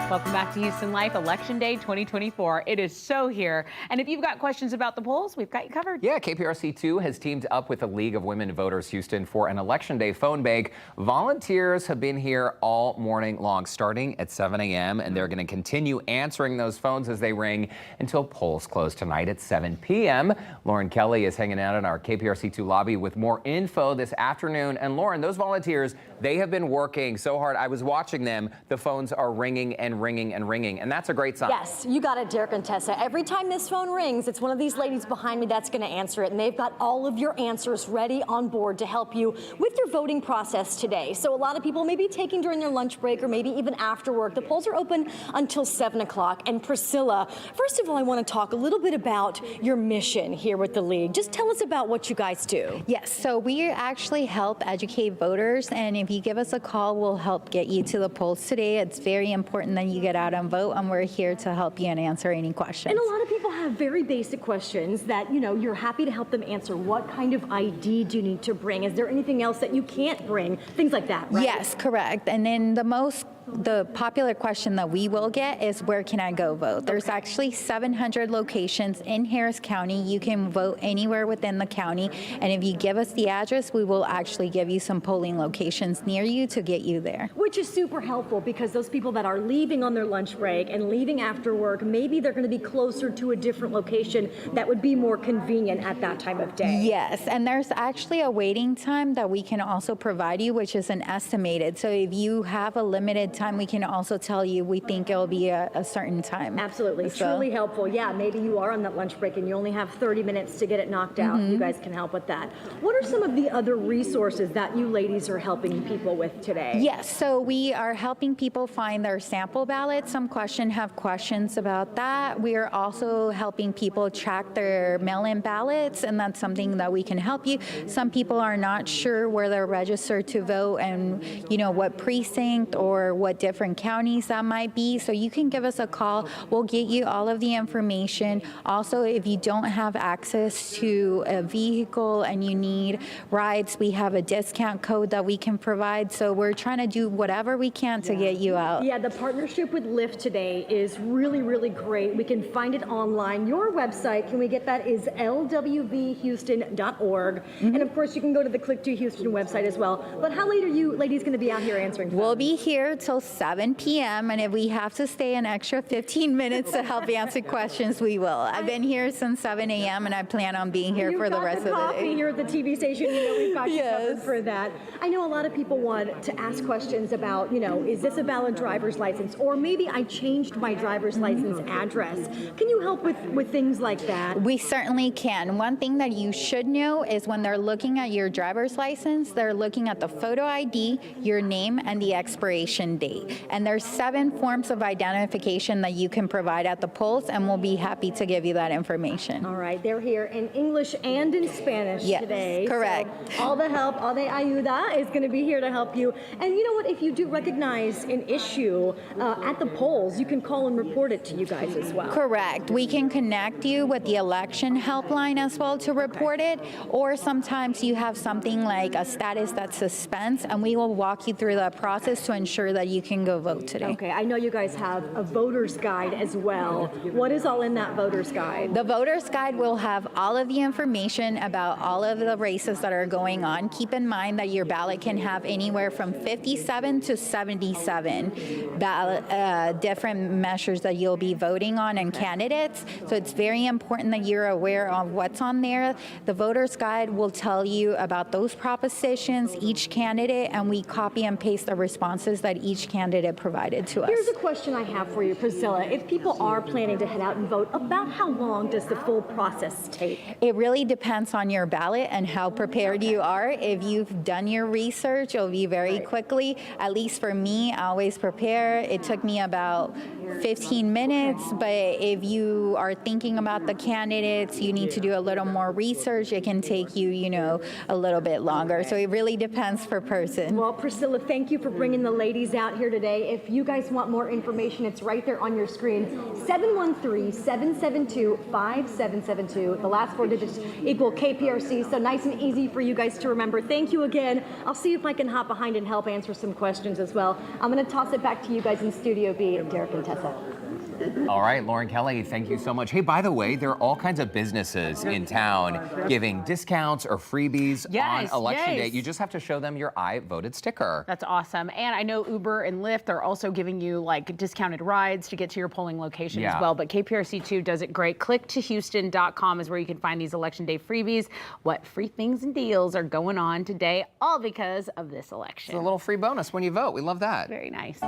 Welcome back to Houston Life, Election Day 2024. It is so here. And if you've got questions about the polls, we've got you covered. Yeah, KPRC 2 has teamed up with the League of Women Voters Houston for an Election Day phone bank. Volunteers have been here all morning long, starting at 7 a.m., and they're going to continue answering those phones as they ring until polls close tonight at 7 p.m. Lauren Kelly is hanging out in our KPRC 2 lobby with more info this afternoon. And Lauren, those volunteers, they have been working so hard. I was watching them. The phones are ringing and ringing and ringing, and that's a great sign. Yes, you got it, Derek and Tessa. Every time this phone rings, it's one of these ladies behind me that's going to answer it, and they've got all of your answers ready on board to help you with your voting process today. So a lot of people may be taking during their lunch break or maybe even after work. The polls are open until 7 o'clock. And Priscilla, first of all, I want to talk a little bit about your mission here with the League. Just tell us about what you guys do. Yes, so we actually help educate voters, and if you give us a call, we'll help get you to the polls today. It's very important that you get out and vote, and we're here to help you and answer any questions. And a lot of people have very basic questions that, you know, you're happy to help them answer. What kind of ID do you need to bring? Is there anything else that you can't bring? Things like that, right? Yes, correct. And then the popular question that we will get is, where can I go vote? There's actually 700 locations in Harris County. You can vote anywhere within the county. And if you give us the address, we will actually give you some polling locations near you to get you there. Which is super helpful, because those people that are leaving on their lunch break and leaving after work, maybe they're going to be closer to a different location that would be more convenient at that time of day. Yes, and there's actually a waiting time that we can also provide you, which is an estimated. So if you have a limited time, we can also tell you we think it'll be a certain time. Absolutely, truly helpful. Yeah, maybe you are on that lunch break and you only have 30 minutes to get it knocked out. You guys can help with that. What are some of the other resources that you ladies are helping people with today? Yes, so we are helping people find their sample ballots. Some have questions about that. We are also helping people track their mail-in ballots, and that's something that we can help you. Some people are not sure where they're registered to vote and, you know, what precinct or what different counties that might be. So you can give us a call. We'll get you all of the information. Also, if you don't have access to a vehicle and you need rides, we have a discount code that we can provide. So we're trying to do whatever we can to get you out. Yeah, the partnership with Lyft today is really, really great. We can find it online. Your website, can we get that, is lwvhouston.org. And of course, you can go to the Click to Houston website as well. But how late are you ladies going to be out here answering phones? We'll be here till 7 p.m. and if we have to stay an extra 15 minutes to help answer questions, we will. I've been here since 7 a.m. and I plan on being here for the rest of the day. Here at the TV station, you know, we've got you covered for that. I know a lot of people want to ask questions about, you know, is this a valid driver's license? Or maybe I changed my driver's license address. Can you help with things like that? We certainly can. One thing that you should know is when they're looking at your driver's license, they're looking at the photo ID, your name, and the expiration date. And there's 7 forms of identification that you can provide at the polls, and we'll be happy to give you that information. All right, they're here in English and in Spanish today. Correct. So all the help, all the ayuda is going to be here to help you. And you know what? If you do recognize an issue at the polls, you can call and report it to you guys as well. Correct. We can connect you with the election helpline as well to report it, or sometimes you have something like a status that's suspense, and we will walk you through that process to ensure that you can go vote today. Okay, I know you guys have a voter's guide as well. What is all in that voter's guide? The voter's guide will have all of the information about all of the races that are going on. Keep in mind that your ballot can have anywhere from 57 to 77 different measures that you'll be voting on and candidates. So it's very important that you're aware of what's on there. The voter's guide will tell you about those propositions, each candidate, and we copy and paste the responses that each candidate provided to us. Here's a question I have for you, Priscilla. If people are planning to head out and vote, about how long does the full process take? It really depends on your ballot and how prepared you are. If you've done your research, it'll be very quickly. At least for me, I always prepare. It took me about 15 minutes, but if you are thinking about the candidates, you need to do a little more research. It can take you, a little bit longer. So it really depends per person. Well, Priscilla, thank you for bringing the ladies out here today. If you guys want more information, it's right there on your screen. 713-772-5772. The last 4 digits equal KPRC, so nice and easy for you guys to remember. Thank you again. I'll see if I can hop behind and help answer some questions as well. I'm going to toss it back to you guys in Studio B, Derek and Tessa. All right, Lauren Kelly, thank you so much. Hey, by the way, there are all kinds of businesses in town giving discounts or freebies on Election Day. You just have to show them your I voted sticker. That's awesome. And I know Uber and Lyft are also giving you like discounted rides to get to your polling location as well. But KPRC 2 does it great. Clicktohouston.com is where you can find these Election Day freebies. What free things and deals are going on today, all because of this election. It's a little free bonus when you vote. We love that. Very nice.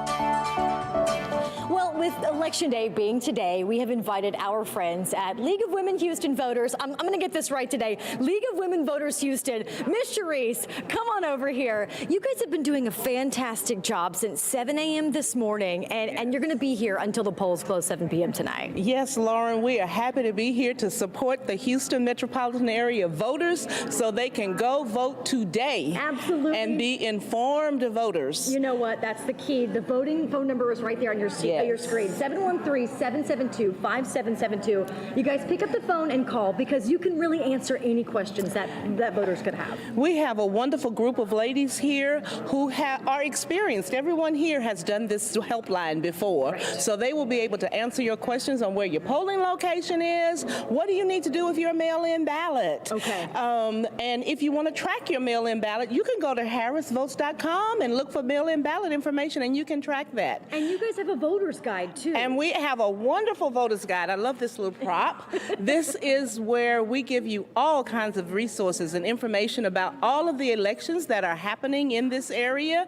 Well, with Election Day being today, we have invited our friends at League of Women Houston Voters. I'm going to get this right today. League of Women Voters Houston. Miss Cherise, come on over here. You guys have been doing a fantastic job since 7 a.m. this morning, and you're going to be here until the polls close 7 p.m. tonight. Yes, Lauren, we are happy to be here to support the Houston metropolitan area voters so they can go vote today. Absolutely. And be informed voters. You know what? That's the key. The voting phone number is right there on your screen. 713-772-5772. You guys pick up the phone and call because you can really answer any questions that voters could have. We have a wonderful group of ladies here who are experienced. Everyone here has done this helpline before. Right. So they will be able to answer your questions on where your polling location is. What do you need to do with your mail-in ballot? Okay. And if you want to track your mail-in ballot, you can go to harrisvotes.com and look for mail-in ballot information, and you can track that. And you guys have a voter's guide, too. And we have a wonderful voter's guide. I love this little prop. This is where we give you all kinds of resources and information about all of the elections that are happening in this area.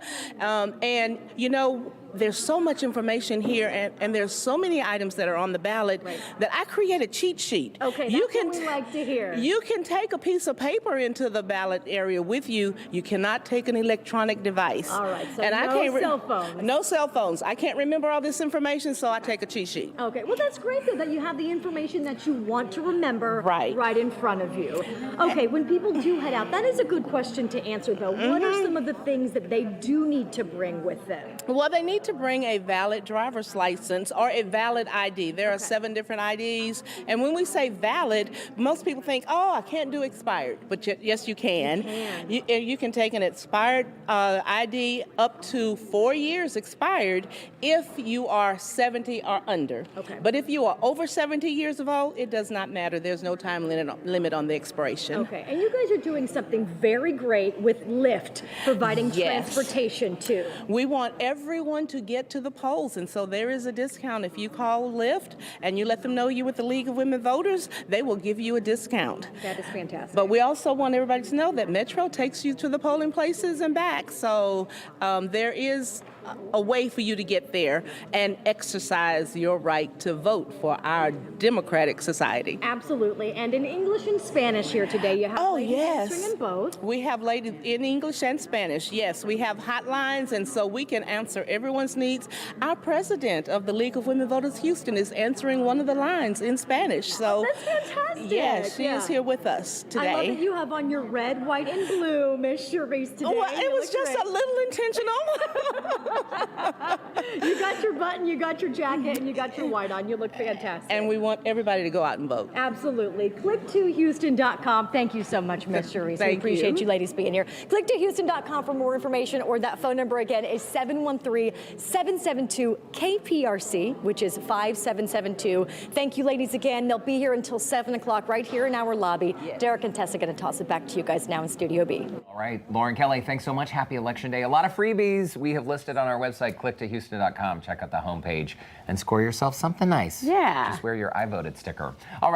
There's so much information here, and there's so many items that are on the ballot that I create a cheat sheet. Okay, that's what we like to hear. You can take a piece of paper into the ballot area with you. You cannot take an electronic device. All right, so and no cell phones. No cell phones. I can't remember all this information, so I take a cheat sheet. Okay, well, that's great, though, that you have the information that you want to remember right in front of you. Okay, when people do head out, that is a good question to answer, though. What are some of the things that they do need to bring with them? Well, they need to bring a valid driver's license or a valid ID. There are 7 different IDs. And when we say valid, most people think, oh, I can't do expired. But yes, you can. You can take an expired ID up to 4 years expired if you are 70 or under. Okay. But if you are over 70 years old, it does not matter. There's no time limit on the expiration. Okay. And you guys are doing something very great with Lyft, providing transportation too. We want everyone to get to the polls, and so there is a discount. If you call Lyft and you let them know you're with the League of Women Voters, they will give you a discount. That is fantastic. But we also want everybody to know that Metro takes you to the polling places and back, so there is a way for you to get there and exercise your right to vote for our democratic society. Absolutely. And in English and Spanish here today, you have ladies answering in both. We have ladies in English and Spanish. Yes, we have hotlines, and so we can answer everyone's needs. Our president of the League of Women Voters Houston is answering one of the lines in Spanish. So that's fantastic. Yes, she is here with us today. I love that you have on your red, white, and blue, Miss Cherise, today. Well, it was just a little intentional. You got your button, you got your jacket, and you got your white on. You look fantastic. And we want everybody to go out and vote. Absolutely. Click2Houston.com. Thank you so much, Miss Cherise. We appreciate you ladies being here. Click2Houston.com for more information, or that phone number again is 713-772-KPRC, which is 5772. Thank you, ladies, again. They'll be here until 7 o'clock right here in our lobby. Derek and Tessa are going to toss it back to you guys now in Studio B. All right, Lauren Kelly, thanks so much. Happy Election Day. A lot of freebies we have listed on our website, clicktohouston.com. Check out the homepage and score yourself something nice. Yeah. Just wear your I voted sticker. All right.